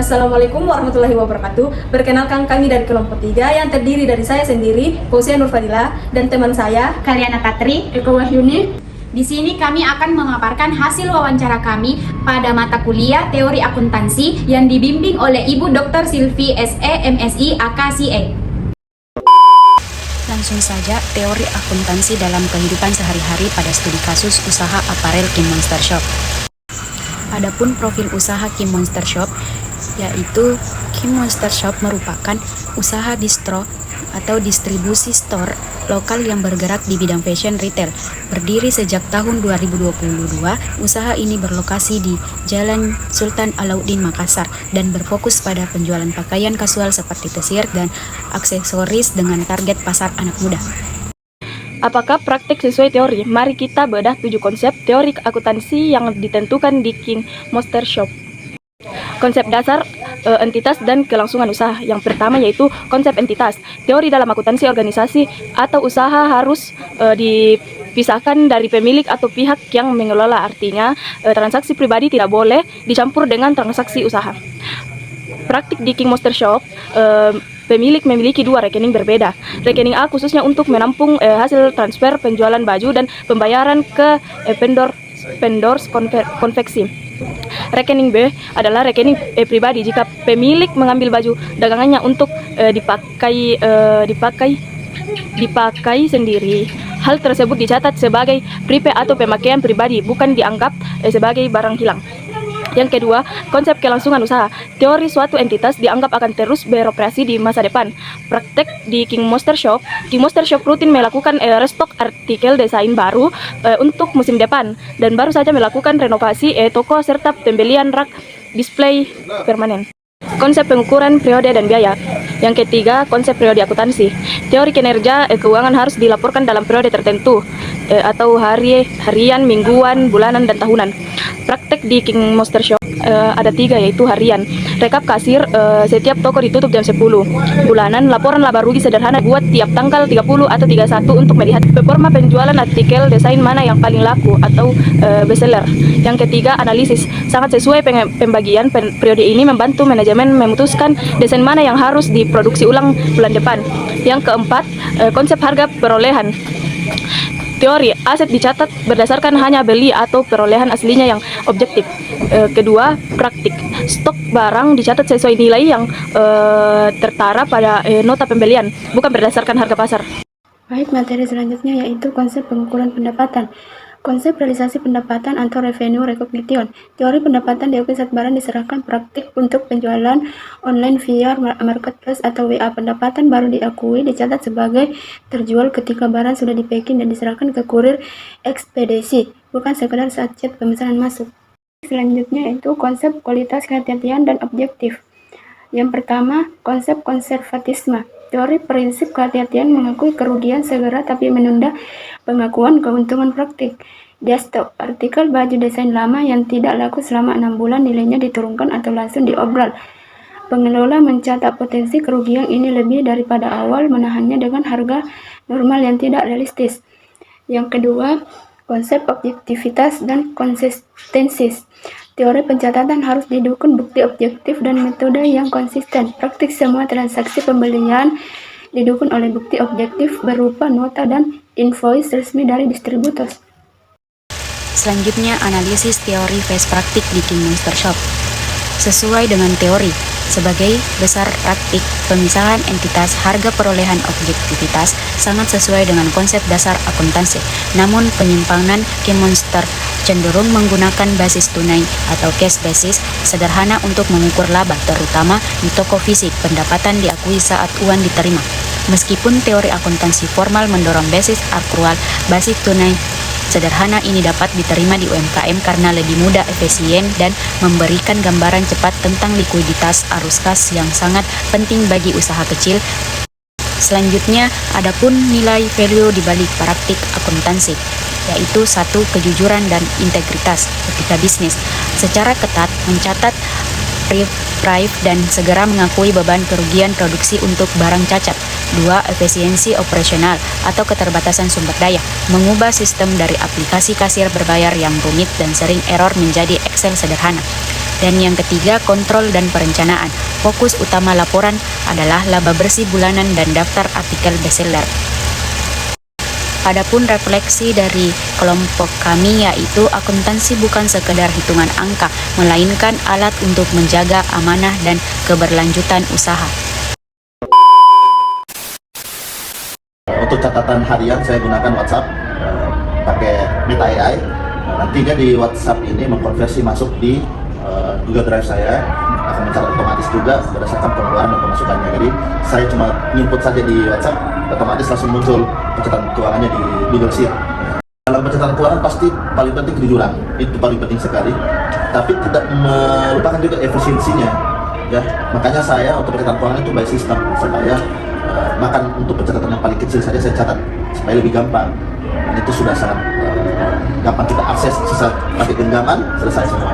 Assalamualaikum warahmatullahi wabarakatuh. Perkenalkan kami dari kelompok 3 yang terdiri dari saya sendiri, Fauzia Nurfadila, dan teman saya, Kaliana Katri, Eko Wahyuni. Di sini kami akan memaparkan hasil wawancara kami pada mata kuliah Teori Akuntansi yang dibimbing oleh Ibu Dr. Silvi SE MSI AKCA. Langsung saja, teori akuntansi dalam kehidupan sehari-hari pada studi kasus usaha aparel Kim Monster Shop. Adapun profil usaha Kim Monster Shop, yaitu Kim Monster Shop merupakan usaha distro atau distribusi store lokal yang bergerak di bidang fashion retail. Berdiri sejak tahun 2022, usaha ini berlokasi di Jalan Sultan Alauddin Makassar dan berfokus pada penjualan pakaian kasual seperti t-shirt dan aksesoris dengan target pasar anak muda. Apakah praktik sesuai teori? Mari kita bedah 7 konsep teori akuntansi yang ditentukan di Kim Monster Shop. Konsep dasar entitas dan kelangsungan usaha. Yang pertama yaitu konsep entitas. Teori dalam akuntansi organisasi atau usaha harus dipisahkan dari pemilik atau pihak yang mengelola. Artinya transaksi pribadi tidak boleh dicampur dengan transaksi usaha. Praktik di Kim Monster Shop, pemilik memiliki 2 rekening berbeda. Rekening A khususnya untuk menampung hasil transfer penjualan baju dan pembayaran ke vendors konveksi. Rekening B adalah rekening pribadi jika pemilik mengambil baju dagangannya untuk dipakai sendiri. Hal tersebut dicatat sebagai prepaid atau pemakaian pribadi, bukan dianggap sebagai barang hilang. Yang kedua, konsep kelangsungan usaha. Teori suatu entitas dianggap akan terus beroperasi di masa depan. Praktek di Kim Monster Shop rutin melakukan restock artikel desain baru untuk musim depan dan baru saja melakukan renovasi toko serta pembelian rak display permanen. Konsep pengukuran periode dan biaya. Yang ketiga, konsep periode akuntansi. Teori kinerja keuangan harus dilaporkan dalam periode tertentu atau harian, mingguan, bulanan, dan tahunan. Praktek di Kim Monster Shop ada 3 yaitu harian. Rekap kasir setiap toko ditutup jam 10. Bulanan, laporan laba rugi sederhana buat tiap tanggal 30 atau 31 untuk melihat performa penjualan artikel desain mana yang paling laku atau bestseller. Yang ketiga, analisis. Sangat sesuai pembagian periode ini membantu manajemen memutuskan desain mana yang harus diproduksi ulang bulan depan. Yang keempat, konsep harga perolehan. Teori, aset dicatat berdasarkan hanya beli atau perolehan aslinya yang objektif. Kedua, praktik. Stok barang dicatat sesuai nilai yang tertara pada nota pembelian, bukan berdasarkan harga pasar. Baik, materi selanjutnya yaitu konsep pengukuran pendapatan. Konsep realisasi pendapatan atau revenue recognition. Teori pendapatan diakui saat barang diserahkan. Praktik untuk penjualan online via marketplace atau WA. Pendapatan baru diakui dicatat sebagai terjual ketika barang sudah dipacking dan diserahkan ke kurir ekspedisi, bukan sekedar saat chat pemesanan masuk. Selanjutnya yaitu konsep kualitas, kehati-hatian, dan objektif. Yang pertama, konsep konservatisme. Teori prinsip kehati-hatian mengakui kerugian segera tapi menunda pengakuan keuntungan praktik. Desktop, artikel baju desain lama yang tidak laku selama 6 bulan nilainya diturunkan atau langsung diobral. Pengelola mencatat potensi kerugian ini lebih daripada awal, menahannya dengan harga normal yang tidak realistis. Yang kedua, konsep objektivitas dan konsistensi. Teori pencatatan harus didukung bukti objektif dan metode yang konsisten. Praktik semua transaksi pembelian didukung oleh bukti objektif berupa nota dan invoice resmi dari distributor. Selanjutnya, analisis teori best praktik di Kim Monster Shop. Sesuai dengan teori, sebagai besar praktik pemisahan entitas harga perolehan objektivitas sangat sesuai dengan konsep dasar akuntansi. Namun penyimpangan Kim Monster cenderung menggunakan basis tunai atau cash basis sederhana untuk mengukur laba, terutama di toko fisik. Pendapatan diakui saat uang diterima. Meskipun teori akuntansi formal mendorong basis akrual, basis tunai sederhana ini dapat diterima di UMKM karena lebih mudah, efisien, dan memberikan gambaran cepat tentang likuiditas arus kas yang sangat penting bagi usaha kecil. Selanjutnya, adapun nilai value di balik praktik akuntansi, yaitu 1. Kejujuran dan integritas ketika bisnis. Secara ketat mencatat price dan segera mengakui beban kerugian produksi untuk barang cacat. 2. Efisiensi operasional atau keterbatasan sumber daya. Mengubah sistem dari aplikasi kasir berbayar yang rumit dan sering error menjadi Excel sederhana. Dan yang ketiga, kontrol dan perencanaan. Fokus utama laporan adalah laba bersih bulanan dan daftar artikel bestseller. Adapun refleksi dari kelompok kami yaitu akuntansi bukan sekedar hitungan angka, melainkan alat untuk menjaga amanah dan keberlanjutan usaha. Untuk catatan harian saya gunakan WhatsApp pakai Meta AI. Nantinya di WhatsApp ini mengkonversi masuk di Google Drive saya, akan mencatat otomatis juga berdasarkan pengeluaran dan pemasukannya. Jadi saya cuma input saja di WhatsApp, otomatis langsung muncul pencatatan keuangannya di Google Sheet. Dalam pencatatan keuangan pasti paling penting kejujuran, itu paling penting sekali. Tapi tidak melupakan juga efisiensinya. Ya, makanya saya untuk pencatatan keuangan itu by system, supaya bahkan untuk pencatatan yang paling kecil saja saya catat supaya lebih gampang. Dan itu sudah sangat gampang kita akses, sisa pakai genggaman, selesai semua.